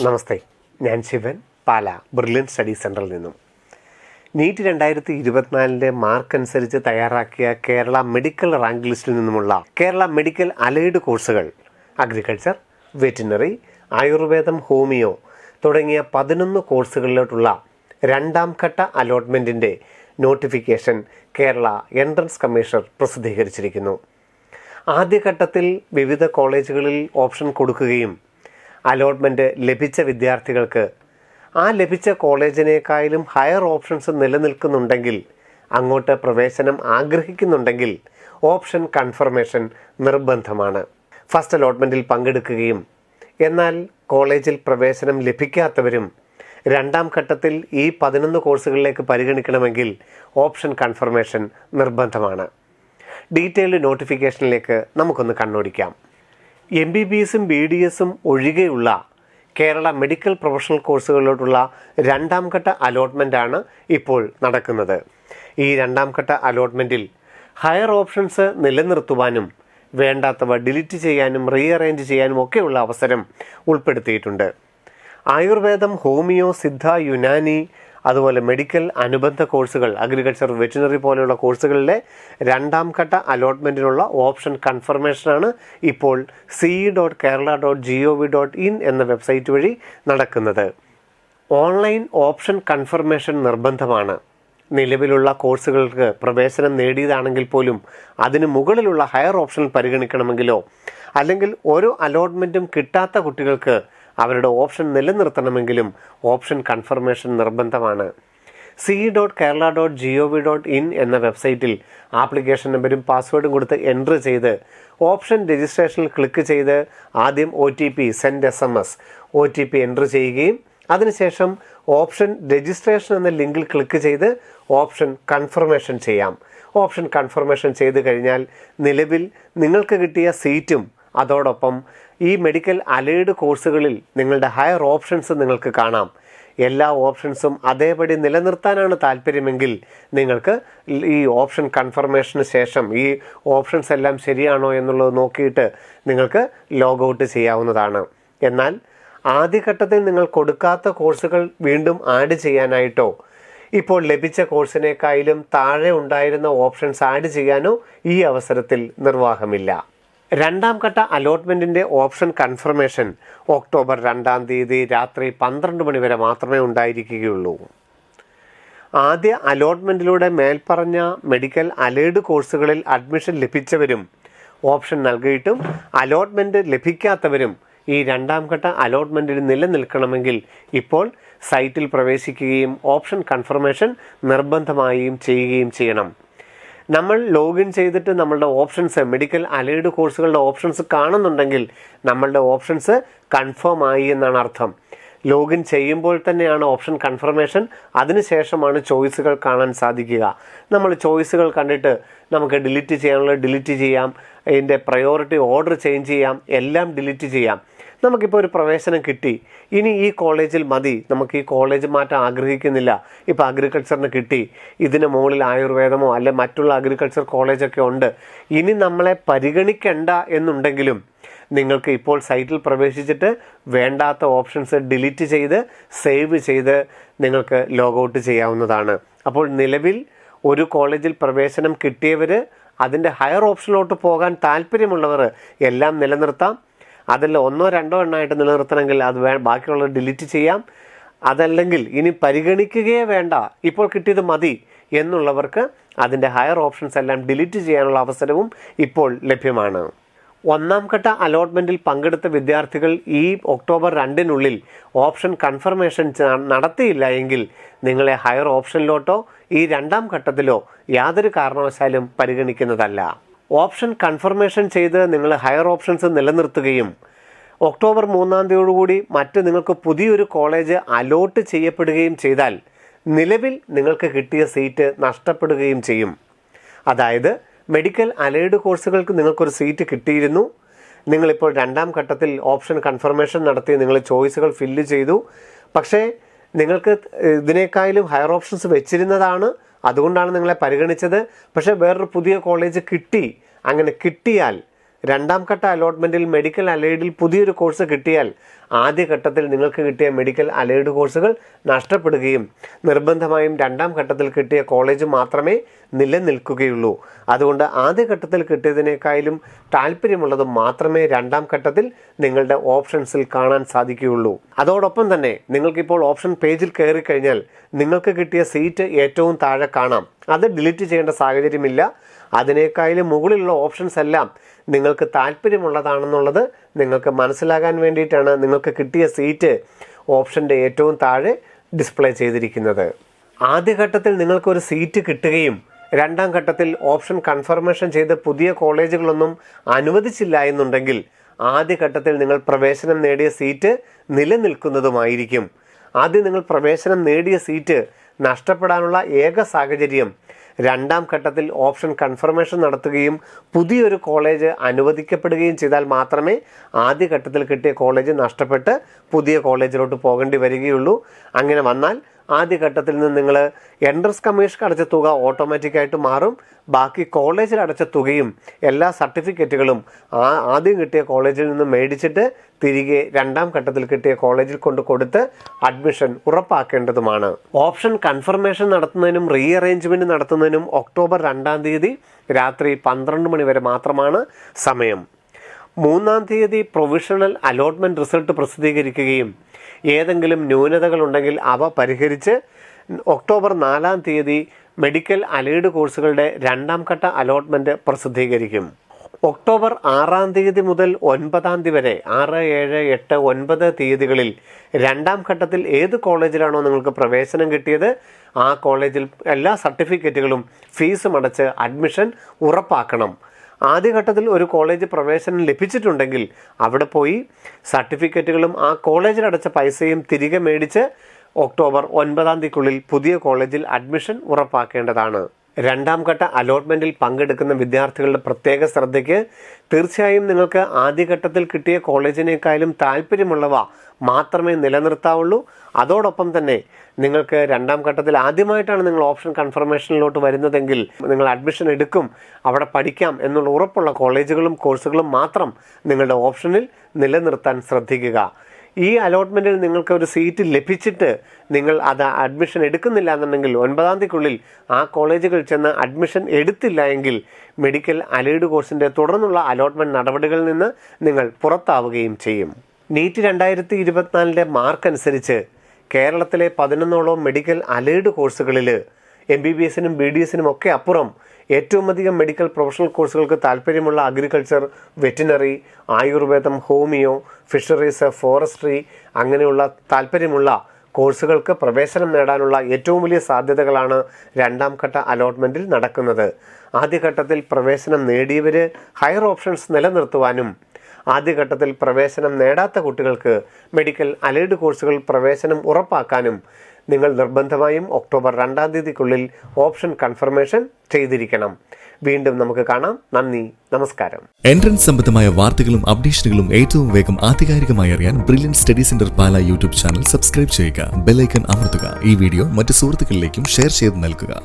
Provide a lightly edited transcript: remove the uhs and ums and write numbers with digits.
നമസ്തേ, ഞാൻ ശിവൻ, പാല brilliant study സെൻറ്ററിൽ നിന്നും. നീറ്റ് 2024 മാർക്ക് അനുസരിച്ച് തയ്യാറാക്കിയ കേരള മെഡിക്കൽ റാങ്ക് ലിസ്റ്റിൽ നിന്നുമുള്ള കേരള മെഡിക്കൽ അലൈഡ് കോഴ്സുകൾ അഗ്രികൾച്ചർ, വെറ്റിനറി, ആയുർവേദം, ഹോമിയോ തുടങ്ങിയ 11 കോഴ്സുകളിലോട്ടുള്ള രണ്ടാം ഘട്ട അലോട്ട്മെൻറ്റിൻ്റെ നോട്ടിഫിക്കേഷൻ കേരള എൻട്രൻസ് കമ്മീഷണർ പ്രസിദ്ധീകരിച്ചിരിക്കുന്നു. ആദ്യഘട്ടത്തിൽ വിവിധ കോളേജുകളിൽ ഓപ്ഷൻ കൊടുക്കുകയും അലോട്ട്മെൻറ്റ് ലഭിച്ച വിദ്യാർത്ഥികൾക്ക് ആ ലഭിച്ച കോളേജിനേക്കാളും ഹയർ ഓപ്ഷൻസ് നിലനിൽക്കുന്നുണ്ടെങ്കിൽ, അങ്ങോട്ട് പ്രവേശനം ആഗ്രഹിക്കുന്നുണ്ടെങ്കിൽ ഓപ്ഷൻ കൺഫർമേഷൻ നിർബന്ധമാണ്. ഫസ്റ്റ് അലോട്ട്മെൻറ്റിൽ പങ്കെടുക്കുകയും എന്നാൽ കോളേജിൽ പ്രവേശനം ലഭിക്കാത്തവരും രണ്ടാം ഘട്ടത്തിൽ ഈ 11 കോഴ്സുകളിലേക്ക് പരിഗണിക്കണമെങ്കിൽ ഓപ്ഷൻ കൺഫർമേഷൻ നിർബന്ധമാണ്. ഡീറ്റെയിൽഡ് നോട്ടിഫിക്കേഷനിലേക്ക് നമുക്കൊന്ന് കണ്ണോടിക്കാം. MBBS BDS ഒഴികെയുള്ള കേരള മെഡിക്കൽ പ്രൊഫഷണൽ കോഴ്സുകളിലോട്ടുള്ള രണ്ടാം ഘട്ട അലോട്ട്മെൻറ്റാണ് ഇപ്പോൾ നടക്കുന്നത്. ഈ രണ്ടാം ഘട്ട അലോട്ട്മെൻറ്റിൽ ഹയർ ഓപ്ഷൻസ് നിലനിർത്തുവാനും വേണ്ടാത്തവ ഡിലീറ്റ് ചെയ്യാനും റീഅറേഞ്ച് ചെയ്യാനും ഒക്കെയുള്ള അവസരം ഉൾപ്പെടുത്തിയിട്ടുണ്ട്. ആയുർവേദം, ഹോമിയോ, സിദ്ധ, യുനാനി, അതുപോലെ മെഡിക്കൽ അനുബന്ധ കോഴ്സുകൾ, അഗ്രികൾച്ചർ, വെറ്റിനറി പോലെയുള്ള കോഴ്സുകളിലെ രണ്ടാം ഘട്ട അലോട്ട്മെൻറ്റിനുള്ള ഓപ്ഷൻ കൺഫർമേഷനാണ് ഇപ്പോൾ ce.kerala.gov.in എന്ന വെബ്സൈറ്റ് വഴി നടക്കുന്നത്. ഓൺലൈൻ ഓപ്ഷൻ കൺഫർമേഷൻ നിർബന്ധമാണ്. നിലവിലുള്ള കോഴ്സുകൾക്ക് പ്രവേശനം നേടിയതാണെങ്കിൽ പോലും അതിന് മുകളിലുള്ള ഹയർ ഓപ്ഷൻ പരിഗണിക്കണമെങ്കിലോ അല്ലെങ്കിൽ ഓരോ അലോട്ട്മെൻറ്റും കിട്ടാത്ത കുട്ടികൾക്ക് അവരുടെ ഓപ്ഷൻ നിലനിർത്തണമെങ്കിലും ഓപ്ഷൻ കൺഫർമേഷൻ നിർബന്ധമാണ്. ce.kerala.gov.in എന്ന വെബ്സൈറ്റിൽ ആപ്ലിക്കേഷൻ നമ്പരും പാസ്വേഡും കൊടുത്ത് എൻട്രി ചെയ്ത് ഓപ്ഷൻ രജിസ്ട്രേഷനിൽ ക്ലിക്ക് ചെയ്ത് ആദ്യം OTP send SMS OTP entry ചെയ്യുകയും അതിനുശേഷം ഓപ്ഷൻ രജിസ്ട്രേഷൻ എന്ന ലിങ്കിൽ ക്ലിക്ക് ചെയ്ത് ഓപ്ഷൻ കൺഫർമേഷൻ ചെയ്യാം. ഓപ്ഷൻ കൺഫർമേഷൻ ചെയ്ത് കഴിഞ്ഞാൽ നിലവിൽ നിങ്ങൾക്ക് കിട്ടിയ സീറ്റും അതോടൊപ്പം ഈ മെഡിക്കൽ അലൈഡ് കോഴ്സുകളിൽ നിങ്ങളുടെ ഹയർ ഓപ്ഷൻസ് നിങ്ങൾക്ക് കാണാം. എല്ലാ ഓപ്ഷൻസും അതേപടി നിലനിർത്താനാണ് താല്പര്യമെങ്കിൽ നിങ്ങൾക്ക് ഈ ഓപ്ഷൻ കൺഫർമേഷന് ശേഷം ഈ ഓപ്ഷൻസ് എല്ലാം ശരിയാണോ എന്നുള്ളത് നോക്കിയിട്ട് നിങ്ങൾക്ക് ലോഗ് ഔട്ട് ചെയ്യാവുന്നതാണ്. എന്നാൽ ആദ്യഘട്ടത്തിൽ നിങ്ങൾ കൊടുക്കാത്ത കോഴ്സുകൾ വീണ്ടും ആഡ് ചെയ്യാനായിട്ടോ ഇപ്പോൾ ലഭിച്ച കോഴ്സിനേക്കാളും താഴെ ഉണ്ടായിരുന്ന ഓപ്ഷൻസ് ആഡ് ചെയ്യാനോ ഈ അവസരത്തിൽ നിർവാഹമില്ല. രണ്ടാം ഘട്ട അലോട്ട്മെൻറ്റിൻ്റെ ഓപ്ഷൻ കൺഫർമേഷൻ ഒക്ടോബർ 2 രാത്രി 12 മണി വരെ മാത്രമേ ഉണ്ടായിരിക്കുകയുള്ളൂ. ആദ്യ അലോട്ട്മെൻറ്റിലൂടെ മേൽപ്പറഞ്ഞ മെഡിക്കൽ അലൈഡ് കോഴ്സുകളിൽ അഡ്മിഷൻ ലഭിച്ചവരും ഓപ്ഷൻ നൽകിയിട്ടും അലോട്ട്മെൻറ്റ് ലഭിക്കാത്തവരും ഈ രണ്ടാം ഘട്ട അലോട്ട്മെൻറ്റിൽ നിലനിൽക്കണമെങ്കിൽ ഇപ്പോൾ സൈറ്റിൽ പ്രവേശിക്കുകയും ഓപ്ഷൻ കൺഫർമേഷൻ നിർബന്ധമായും ചെയ്യുകയും ചെയ്യണം. നമ്മൾ ലോഗിൻ ചെയ്തിട്ട് നമ്മളുടെ ഓപ്ഷൻസ്, മെഡിക്കൽ അലൈഡ് കോഴ്സുകളുടെ ഓപ്ഷൻസ് കാണുന്നുണ്ടെങ്കിൽ നമ്മളുടെ ഓപ്ഷൻസ് കൺഫേം ആയി എന്നാണ് അർത്ഥം. ലോഗിൻ ചെയ്യുമ്പോൾ തന്നെയാണ് ഓപ്ഷൻ കൺഫർമേഷൻ, അതിനുശേഷമാണ് ചോയ്സുകൾ കാണാൻ സാധിക്കുക. നമ്മൾ ചോയ്സുകൾ കണ്ടിട്ട് നമുക്ക് ഡിലീറ്റ് ചെയ്യാനുള്ള ഡിലീറ്റ് ചെയ്യാം, അതിൻ്റെ പ്രയോറിറ്റി ഓർഡർ ചേഞ്ച് ചെയ്യാം, എല്ലാം ഡിലീറ്റ് ചെയ്യാം. നമുക്കിപ്പോൾ ഒരു പ്രവേശനം കിട്ടി, ഇനി ഈ കോളേജിൽ മതി, നമുക്ക് ഈ കോളേജ് മാറ്റാൻ ആഗ്രഹിക്കുന്നില്ല, ഇപ്പോൾ അഗ്രികൾച്ചറിന് കിട്ടി, ഇതിന് മുകളിൽ ആയുർവേദമോ അല്ലെ മറ്റുള്ള അഗ്രികൾച്ചർ കോളേജൊക്കെ ഉണ്ട്, ഇനി നമ്മളെ പരിഗണിക്കണ്ട എന്നുണ്ടെങ്കിലും നിങ്ങൾക്ക് ഇപ്പോൾ സൈറ്റിൽ പ്രവേശിച്ചിട്ട് വേണ്ടാത്ത ഓപ്ഷൻസ് ഡിലീറ്റ് ചെയ്ത് സേവ് ചെയ്ത് നിങ്ങൾക്ക് ലോഗ് ഔട്ട് ചെയ്യാവുന്നതാണ്. അപ്പോൾ നിലവിൽ ഒരു കോളേജിൽ പ്രവേശനം കിട്ടിയവർ അതിൻ്റെ ഹയർ ഓപ്ഷനിലോട്ട് പോകാൻ താല്പര്യമുള്ളവർ എല്ലാം നിലനിർത്താം. അതല്ല 1-2 എണ്ണമായിട്ട് നിലനിർത്തണമെങ്കിൽ അത് ബാക്കിയുള്ളത് ഡിലീറ്റ് ചെയ്യാം. അതല്ലെങ്കിൽ ഇനി പരിഗണിക്കുകയേ വേണ്ട, ഇപ്പോൾ കിട്ടിയത് മതി എന്നുള്ളവർക്ക് അതിൻ്റെ ഹയർ ഓപ്ഷൻസ് എല്ലാം ഡിലീറ്റ് ചെയ്യാനുള്ള അവസരവും ഇപ്പോൾ ലഭ്യമാണ്. ഒന്നാം ഘട്ട അലോട്ട്മെൻറ്റിൽ പങ്കെടുത്ത വിദ്യാർത്ഥികൾ ഈ ഒക്ടോബർ 2 ഓപ്ഷൻ കൺഫർമേഷൻ നടത്തിയില്ല എങ്കിൽ നിങ്ങളെ ഹയർ ഓപ്ഷനിലോട്ടോ ഈ രണ്ടാം ഘട്ടത്തിലോ യാതൊരു കാരണവശാലും പരിഗണിക്കുന്നതല്ല. ഓപ്ഷൻ കൺഫർമേഷൻ ചെയ്ത് നിങ്ങൾ ഹയർ ഓപ്ഷൻസ് നിലനിർത്തുകയും ഒക്ടോബർ 3 മറ്റ് നിങ്ങൾക്ക് പുതിയൊരു കോളേജ് അലോട്ട് ചെയ്യപ്പെടുകയും ചെയ്താൽ നിലവിൽ നിങ്ങൾക്ക് കിട്ടിയ സീറ്റ് നഷ്ടപ്പെടുകയും ചെയ്യും. അതായത് മെഡിക്കൽ അലൈഡ് കോഴ്സുകൾക്ക് നിങ്ങൾക്കൊരു സീറ്റ് കിട്ടിയിരുന്നു, നിങ്ങളിപ്പോൾ രണ്ടാം ഘട്ടത്തിൽ ഓപ്ഷൻ കൺഫർമേഷൻ നടത്തി നിങ്ങൾ ചോയ്സുകൾ ഫില്ല് ചെയ്തു, പക്ഷേ നിങ്ങൾക്ക് ഇതിനേക്കാളും ഹയർ ഓപ്ഷൻസ് വെച്ചിരുന്നതാണ്, അതുകൊണ്ടാണ് നിങ്ങളെ പരിഗണിച്ചത്. പക്ഷേ വേറൊരു പുതിയ കോളേജ് കിട്ടി. അങ്ങനെ കിട്ടിയാൽ രണ്ടാം ഘട്ട അലോട്ട്മെൻറ്റിൽ മെഡിക്കൽ അലൈഡിൽ പുതിയൊരു കോഴ്സ് കിട്ടിയാൽ ആദ്യഘട്ടത്തിൽ നിങ്ങൾക്ക് കിട്ടിയ മെഡിക്കൽ അലൈഡ് കോഴ്സുകൾ നഷ്ടപ്പെടുകയും നിർബന്ധമായും രണ്ടാം ഘട്ടത്തിൽ കിട്ടിയ കോളേജ് മാത്രമേ നിലനിൽക്കുകയുള്ളൂ. അതുകൊണ്ട് ആദ്യഘട്ടത്തിൽ കിട്ടിയതിനേക്കാളും താല്പര്യമുള്ളത് മാത്രമേ രണ്ടാം ഘട്ടത്തിൽ നിങ്ങളുടെ ഓപ്ഷൻസിൽ കാണാൻ സാധിക്കുകയുള്ളൂ. അതോടൊപ്പം തന്നെ നിങ്ങൾക്കിപ്പോൾ ഓപ്ഷൻ പേജിൽ കയറി കഴിഞ്ഞാൽ നിങ്ങൾക്ക് കിട്ടിയ സീറ്റ് ഏറ്റവും താഴെ കാണാം. അത് ഡിലീറ്റ് ചെയ്യേണ്ട സാഹചര്യമില്ല. അതിനേക്കാളും മുകളിലുള്ള ഓപ്ഷൻസ് എല്ലാം നിങ്ങൾക്ക് താല്പര്യമുള്ളതാണെന്നുള്ളത് നിങ്ങൾക്ക് മനസ്സിലാകാൻ വേണ്ടിയിട്ടാണ് നിങ്ങൾക്ക് കിട്ടിയ സീറ്റ് ഓപ്ഷൻ്റെ ഏറ്റവും താഴെ ഡിസ്പ്ലേ ചെയ്തിരിക്കുന്നത്. ആദ്യഘട്ടത്തിൽ നിങ്ങൾക്കൊരു സീറ്റ് കിട്ടുകയും രണ്ടാം ഘട്ടത്തിൽ ഓപ്ഷൻ കൺഫർമേഷൻ ചെയ്ത് പുതിയ കോളേജുകളൊന്നും അനുവദിച്ചില്ല എന്നുണ്ടെങ്കിൽ ആദ്യഘട്ടത്തിൽ നിങ്ങൾ പ്രവേശനം നേടിയ സീറ്റ് നിലനിൽക്കുന്നതുമായിരിക്കും. ആദ്യം നിങ്ങൾ പ്രവേശനം നേടിയ സീറ്റ് നഷ്ടപ്പെടാനുള്ള ഏക സാഹചര്യം രണ്ടാം ഘട്ടത്തിൽ ഓപ്ഷൻ കൺഫർമേഷൻ നടത്തുകയും പുതിയൊരു കോളേജ് അനുവദിക്കപ്പെടുകയും ചെയ്താൽ മാത്രമേ ആദ്യഘട്ടത്തിൽ കിട്ടിയ കോളേജ് നഷ്ടപ്പെട്ട് പുതിയ കോളേജിലോട്ട് പോകേണ്ടി വരികയുള്ളൂ. അങ്ങനെ വന്നാൽ ആദ്യഘട്ടത്തിൽ നിന്ന് നിങ്ങൾ എൻട്രൻസ് കമ്മീഷൻ അടച്ച തുക ഓട്ടോമാറ്റിക്കായിട്ട് മാറും. ബാക്കി കോളേജിൽ അടച്ച തുകയും എല്ലാ സർട്ടിഫിക്കറ്റുകളും ആദ്യം കിട്ടിയ കോളേജിൽ നിന്ന് മേടിച്ചിട്ട് തിരികെ രണ്ടാം ഘട്ടത്തിൽ കിട്ടിയ കോളേജിൽ കൊടുത്ത് അഡ്മിഷൻ ഉറപ്പാക്കേണ്ടതുമാണ്. ഓപ്ഷൻ കൺഫർമേഷൻ നടത്തുന്നതിനും റീ അറേഞ്ച്മെൻറ്റ് നടത്തുന്നതിനും ഒക്ടോബർ 2-ാം തീയതി രാത്രി 12 മണി വരെ മാത്രമാണ് സമയം. 3-ാം തീയതി പ്രൊവിഷണൽ അലോട്ട്മെൻറ്റ് റിസൾട്ട് പ്രസിദ്ധീകരിക്കുകയും ഏതെങ്കിലും ന്യൂനതകളുണ്ടെങ്കിൽ അവ പരിഹരിച്ച് ഒക്ടോബർ 4-ാം തീയതി മെഡിക്കൽ അലൈഡ് കോഴ്സുകളുടെ രണ്ടാം ഘട്ട അലോട്ട്മെൻറ്റ് പ്രസിദ്ധീകരിക്കും. ഒക്ടോബർ 6-ാം തീയതി മുതൽ 9-ാം തീയതി വരെ 6, 7, 8, 9 തീയതികളിൽ രണ്ടാം ഘട്ടത്തിൽ ഏത് കോളേജിലാണോ നിങ്ങൾക്ക് പ്രവേശനം കിട്ടിയത് ആ കോളേജിൽ എല്ലാ സർട്ടിഫിക്കറ്റുകളും ഫീസും അടച്ച് അഡ്മിഷൻ ഉറപ്പാക്കണം. ആദ്യഘട്ടത്തിൽ ഒരു കോളേജ് പ്രവേശനം ലഭിച്ചിട്ടുണ്ടെങ്കിൽ അവിടെ പോയി സർട്ടിഫിക്കറ്റുകളും ആ കോളേജിൽ അടച്ച പൈസയും തിരികെ മേടിച്ച് ഒക്ടോബർ 9-ാം തീയതിക്കുള്ളിൽ പുതിയ കോളേജിൽ അഡ്മിഷൻ ഉറപ്പാക്കേണ്ടതാണ്. രണ്ടാം ഘട്ട അലോട്ട്മെൻറ്റിൽ പങ്കെടുക്കുന്ന വിദ്യാർത്ഥികളുടെ പ്രത്യേക ശ്രദ്ധയ്ക്ക് തീർച്ചയായും നിങ്ങൾക്ക് ആദ്യഘട്ടത്തിൽ കിട്ടിയ കോളേജിനേക്കാളും താല്പര്യമുള്ളവ മാത്രമേ നിലനിർത്താവുള്ളൂ. അതോടൊപ്പം തന്നെ നിങ്ങൾക്ക് രണ്ടാം ഘട്ടത്തിൽ ആദ്യമായിട്ടാണ് നിങ്ങൾ ഓപ്ഷൻ കൺഫർമേഷനിലോട്ട് വരുന്നതെങ്കിൽ നിങ്ങൾ അഡ്മിഷൻ എടുക്കും, അവിടെ പഠിക്കാം എന്നുള്ള ഉറപ്പുള്ള കോളേജുകളും കോഴ്സുകളും മാത്രം നിങ്ങളുടെ ഓപ്ഷനിൽ നിലനിർത്താൻ ശ്രദ്ധിക്കുക. ഈ അലോട്ട്മെൻറ്റിൽ നിങ്ങൾക്ക് ഒരു സീറ്റ് ലഭിച്ചിട്ട് നിങ്ങൾ അത് അഡ്മിഷൻ എടുക്കുന്നില്ല എന്നുണ്ടെങ്കിൽ 9-ാം തീയതിക്കുള്ളിൽ ആ കോളേജുകൾ ചെന്ന് അഡ്മിഷൻ എടുത്തില്ല എങ്കിൽ മെഡിക്കൽ അലൈഡ് കോഴ്സിൻ്റെ തുടർന്നുള്ള അലോട്ട്മെൻറ്റ് നടപടികളിൽ നിന്ന് നിങ്ങൾ പുറത്താവുകയും ചെയ്യും. നീറ്റ് 2024 മാർക്ക് അനുസരിച്ച് കേരളത്തിലെ 11ഓളം മെഡിക്കൽ അലൈഡ് കോഴ്സുകളിൽ MBBSനും BDSനും ഒക്കെ അപ്പുറം ഏറ്റവും അധികം മെഡിക്കൽ പ്രൊഫഷണൽ കോഴ്സുകൾക്ക് താല്പര്യമുള്ള അഗ്രികൾച്ചർ, വെറ്റിനറി, ആയുർവേദം, ഹോമിയോ, ഫിഷറീസ്, ഫോറസ്ട്രി അങ്ങനെയുള്ള താല്പര്യമുള്ള കോഴ്സുകൾക്ക് പ്രവേശനം നേടാനുള്ള ഏറ്റവും വലിയ സാധ്യതകളാണ് രണ്ടാം ഘട്ട അലോട്ട്മെൻറ്റിൽ നടക്കുന്നത്. ആദ്യഘട്ടത്തിൽ പ്രവേശനം നേടിയവർ ഹയർ ഓപ്ഷൻസ് നിലനിർത്തുവാനും ആദ്യഘട്ടത്തിൽ പ്രവേശനം നേടാത്ത കുട്ടികൾക്ക് മെഡിക്കൽ അലൈഡ് കോഴ്സുകൾ പ്രവേശനം ഉറപ്പാക്കാനും നിങ്ങൾ നിർബന്ധമായും ഒക്ടോബർ 2-ാം തീയതിക്കുള്ളിൽ ഓപ്ഷൻ കൺഫർമേഷൻ ചെയ്തിരിക്കണം. വീണ്ടും നമുക്ക് കാണാം. നന്ദി, നമസ്കാരം. എൻട്രൻസ് സംബന്ധമായ വാർത്തകളും അപ്ഡേഷനുകളും ഏറ്റവും വേഗം ആധികാരികമായി അറിയാൻ ബ്രില്യൻറ്റ് സ്റ്റഡി സെന്റർ പാല യൂട്യൂബ് ചാനൽ സബ്സ്ക്രൈബ് ചെയ്യുക. ബെൽ ഐക്കൺ അമർത്തുക. ഈ വീഡിയോ മറ്റു സുഹൃത്തുക്കളിലേക്കും ഷെയർ ചെയ്ത് നൽകുക.